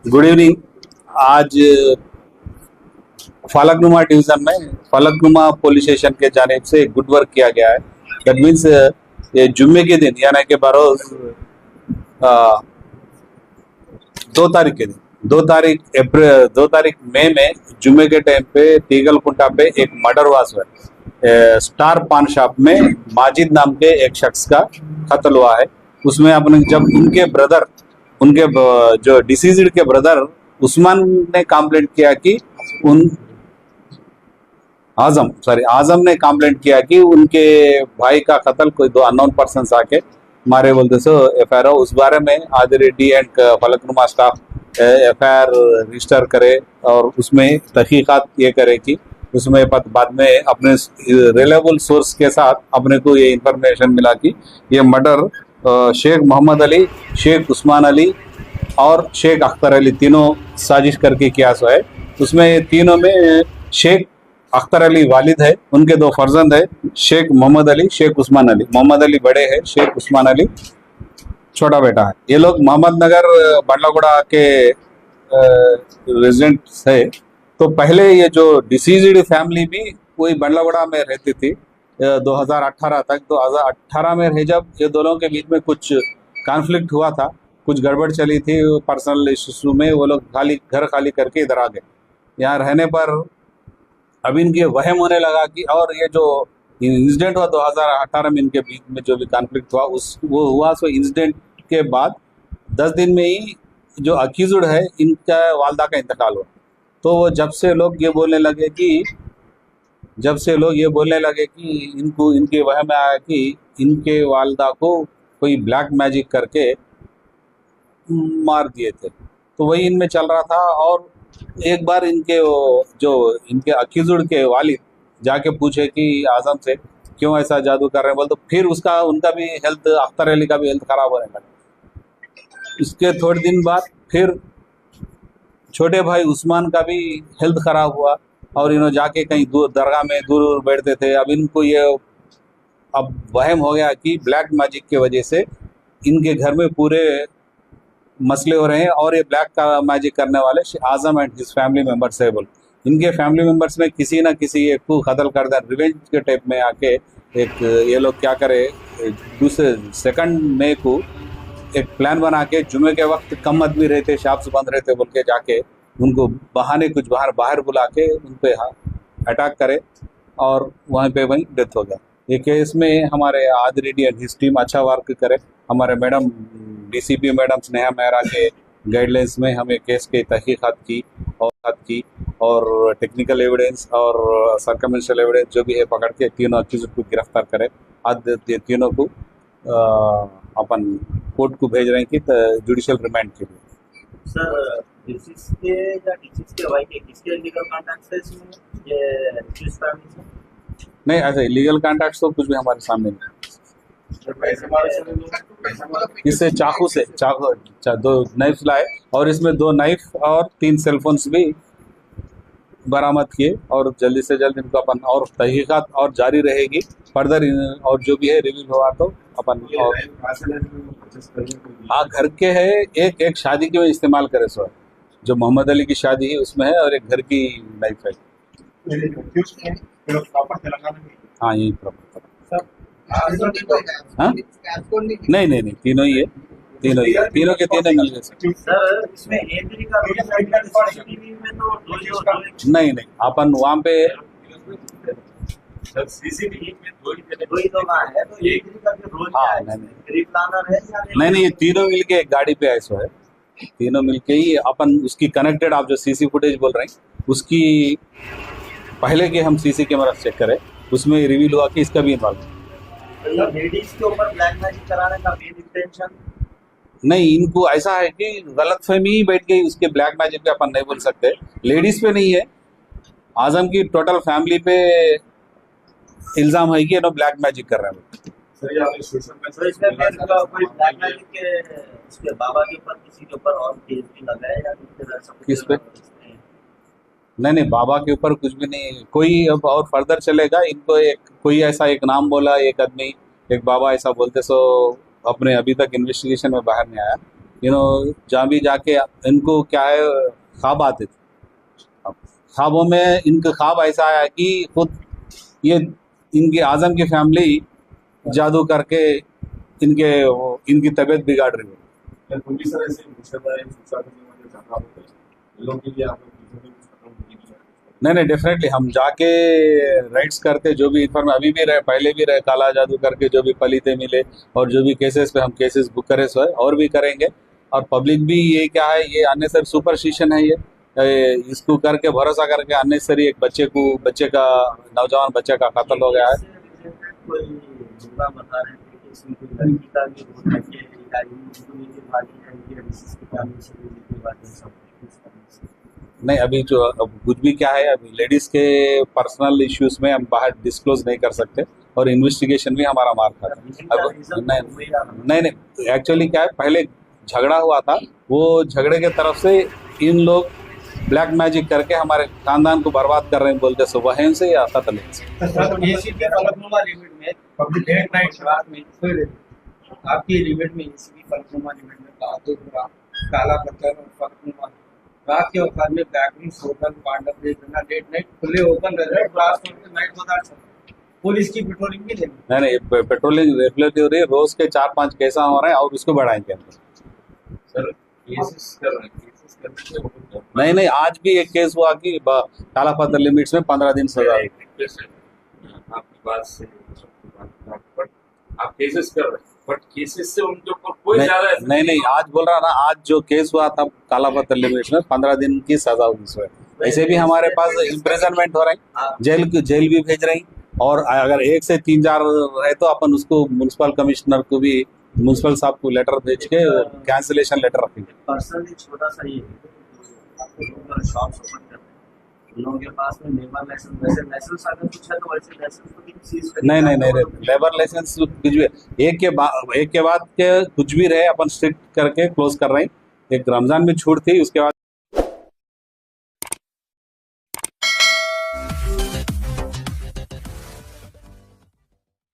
Good evening. आज Falaknuma division में Falaknuma police station के जानिब से गुड वर्क किया गया है। दैट मीन्स ये जुम्मे के दिन यानी कि बरोज 2 तारीख के दिन 2 तारीख मई में जुम्मे के टाइम पे तीगलकुंटा पे एक मर्डर हुआ है। स्टार पान शॉप में माजिद नाम के एक शख्स का कत्ल हुआ है। उसमें अपने जब उनके जो डिसीज्ड के ब्रदर उस्मान ने कंप्लेंट किया कि उन आजम ने कंप्लेंट किया कि उनके भाई का कत्ल कोई 2 अननोन पर्सन आके मारे बोलते सो एफआईआर उस बारे में Adireddy and Falaknuma staff FIR register करे और उसमें तहकीकात ये करे कि उसमें बाद में अपने रिलायबल सोर्स के साथ अपने को ये इंफॉर्मेशन मिला कि ये मर्डर शेख मोहम्मद अली, शेख उस्मान अली और शेख अख्तर अली तीनों साजिश करके किया सो है। उसमें तीनों में शेख अख्तर अली वालिद है, उनके 2 फर्जंद है, शेख मोहम्मद अली, शेख उस्मान अली। मोहम्मद अली बड़े हैं, शेख उस्मान अली छोटा बेटा है। ये लोग मोहम्मद नगर बंडलागुड़ा के रेजिडेंट्स है। तो पहले ये जो डिसीज्ड फैमिली भी वही बंडलागुड़ा में रहती थी 2018 तक। 2018 में रहे जब ये दोनों के बीच में कुछ कॉन्फ्लिक्ट हुआ था, कुछ गड़बड़ चली थी पर्सनल इशू में, वो लोग घर खाली करके इधर आ गए। यहाँ रहने पर अब इनके वहम होने लगा कि और ये जो इंसिडेंट हुआ 2018 में इनके बीच में जो भी कॉन्फ्लिक्ट हुआ वो हुआ सो इंसिडेंट के बाद 10 दिन में ही जो अक्यूज्ड है इनका वालदा का इंतकाल हुआ। तो वो जब से लोग ये बोलने लगे कि इनको इनके वहम में आया कि इनके वालदा को कोई ब्लैक मैजिक करके मार दिए थे। तो वही इनमें चल रहा था। और एक बार इनके अक्यूज्ड के वालिद जाके पूछे कि आजम से क्यों ऐसा जादू कर रहे हैं बोल, तो फिर उनका भी हेल्थ, अख्तर अली का भी हेल्थ खराब होने लगा। इसके थोड़े दिन बाद फिर छोटे भाई उस्मान का भी हेल्थ खराब हुआ और इन्होंने जाके कहीं दरगाह में दूर बैठते थे। अब इनको ये अब वहम हो गया कि ब्लैक मैजिक की वजह से इनके घर में पूरे मसले हो रहे हैं और ये ब्लैक का मैजिक करने वाले आजम एंड हिज फैमिली मेंबर्स है बोल। इनके फैमिली मेंबर्स में किसी ना किसी एक को कत्ल कर दिया। रिवेंज के टाइप में आके एक ये लोग क्या करे, 2 मई को एक प्लान बना के जुमे के वक्त कम आदमी रहते, शॉप्स बंद रहते बोल के जाके उनको कुछ बाहर बुला के उन पे अटैक करे और वहीं डेथ हो गया। ये केस में हमारे आदिरेड्डी एंड हिज टीम अच्छा वर्क करे। हमारे madam DCP madam Sneha Mehra के गाइडलाइंस में हमें केस की तहकीकात की और टेक्निकल एविडेंस और सर्कमस्टेंशियल एविडेंस जो भी है पकड़ के तीनों अक्यूज्ड को गिरफ्तार करे। आज ये तीनों को अपन कोर्ट को भेज रहे हैं कि जुडिशियल रिमांड के लिए। सर डिसीज के वाई के किसके लीगल कॉन्टैक्ट्स है इसमें? ये एक्यूज फैमिली से नहीं, ऐसे लीगल कॉन्टैक्ट्स तो कुछ भी हमारे सामने नहीं। इससे चाकू 2 नाइफ लाए और इसमें 2 नाइफ और 3 सेलफोन्स भी बरामद किए और जल्दी से जल्द इनको अपन और तहकीकात और जारी रहेगी फर्दर और जो भी है रिव्यू हुआ तो अपन और हाँ घर के है। एक शादी के में इस्तेमाल करे सो है, जो मोहम्मद अली की शादी है उसमें है और एक घर की नाइफ है। हाँ यही प्रॉपर। हाँ नहीं तीनों ही है, तीनों के तीनों मिल गए सर। इसमें एंट्री का सीसीटीवी में तो नहीं अपन वहाँ पे सीसीटीवी में दो ही तो है तो एंट्री का रोल हाँ प्री प्लानर है या नहीं ये तीनों मिलके एक गाड़ी पे आए सो है। तीनों मिलके ही अपन उसकी कनेक्टेड आप जो सीसी फुटेज बोल रहे हैं उसकी पहले के हम सीसी कैमरा चेक करें, उसमें रिवील हुआ कि इसका भी इन्वॉल्व लेडीज के ऊपर ब्लैक मैजिक कराने का मेन इंटेंशन नहीं। इनको ऐसा है कि गलतफहमी ही बैठ गई उसके ब्लैक मैजिक पे अपन नहीं बोल सकते। लेडीज पे नहीं है, आजम की टोटल फैमिली पे इल्जाम है कि ये लोग ब्लैक मैजिक कर रहे हैं। सर इसमें कोई ब्लैक मैजिक के इसके बाबा के ऊपर किसी के ऊपर और केस भी लगा है या किस पे? नहीं बाबा के ऊपर कुछ भी नहीं। कोई अब और फर्दर चलेगा। इनको कोई ऐसा एक नाम बोला एक आदमी, एक बाबा ऐसा बोलते सो अपने अभी तक इन्वेस्टिगेशन में बाहर नहीं आया। जहाँ भी जाके इनको क्या है, ख्वाब आते थे। अब ख्वाबों में इनका ख्वाब ऐसा आया कि खुद ये इनकी आजम की फैमिली जादू करके इनकी तबीयत बिगाड़ रही है। पुलिस ऐसे लोगों के लिए आप नहीं नहीं, डेफिनेटली हम जाके राइट्स करते, जो भी इन्फॉर्म अभी भी रहे, पहले भी रहे, काला जादू करके जो भी पलीते मिले और जो भी केसेस पे हम केसेस बुक करे सो है और भी करेंगे। और पब्लिक भी ये क्या है, ये अननेसरी सुपरस्टिशन है, इसको करके भरोसा करके अननेसरी एक बच्चे का नौजवान बच्चे का कत्ल हो गया है। कोई जुमला बता रहे थे कि इसमें कोई लड़की का भी होता है कि ये भागी है, ये इसकी फैमिली से लेके बातें सब कुछ। नहीं, अभी जो अब कुछ भी क्या है, अभी लेडीज के पर्सनल इश्यूज में हम बाहर डिस्क्लोज नहीं कर सकते और इन्वेस्टिगेशन भी हमारा मार खाता है। अब नहीं, एक्चुअली क्या है, पहले झगड़ा हुआ था, वो झगड़े के तरफ से इन लोग ब्लैक मैजिक करके हमारे खानदान को बर्बाद कर रहे हैं बोलते, सो वहीं से या कत्ल एसी के फलकनुमा लिमिट में पब्लिक हेड नाइट रात में आपकी लिमिट में एसी की फलकनुमा लिमिट में काला पत्थर और फलकनुमा रात के वक्त में backroom hotel Pandav late night खुले ओपन रहे, क्लास नाइट बाजार चल पुलिस की पेट्रोलिंग भी नहीं। नहीं, पेट्रोलिंग रेगुलर हो रही है, रोज के 4-5 केस हो रहे हैं और उसको बढ़ाएंगे सर केसेस कर रहे हैं, नहीं, आज भी एक केस हुआ कि काला पत्थर लिमिट्स में 15 दिन सजा। आपकी बात से आप केसेस कर रहे हैं, बट केसेस से उनके ऊपर कोई ज्यादा नहीं, आज बोल रहा ना, आज जो केस हुआ था काला पत्थर लिमिट्स में 15 दिन की सजा हुई उसमें। ऐसे भी हमारे पास इम्प्रिजनमेंट हो रही, जेल भी भेज रही, और अगर 1 से 3-4 है तो अपन उसको म्युनिसिपल कमिश्नर को भी, म्युनिसिपल साहब को लेटर भेज के कैंसिलेशन लेटर रखेंगे। पर्सनली छोटा सा ये शॉप्स ओपन करते हैं, उन लोगों के पास में लेबर लाइसेंस, वैसे लाइसेंस अगर कुछ है तो वैसे लाइसेंस को भी सीज कर। नहीं, लेबर लाइसेंस कुछ भी एक के बाद के कुछ भी रहे अपन स्ट्रिक्ट करके क्लोज कर रहे हैं। एक रमजान में छूट थी, उसके बाद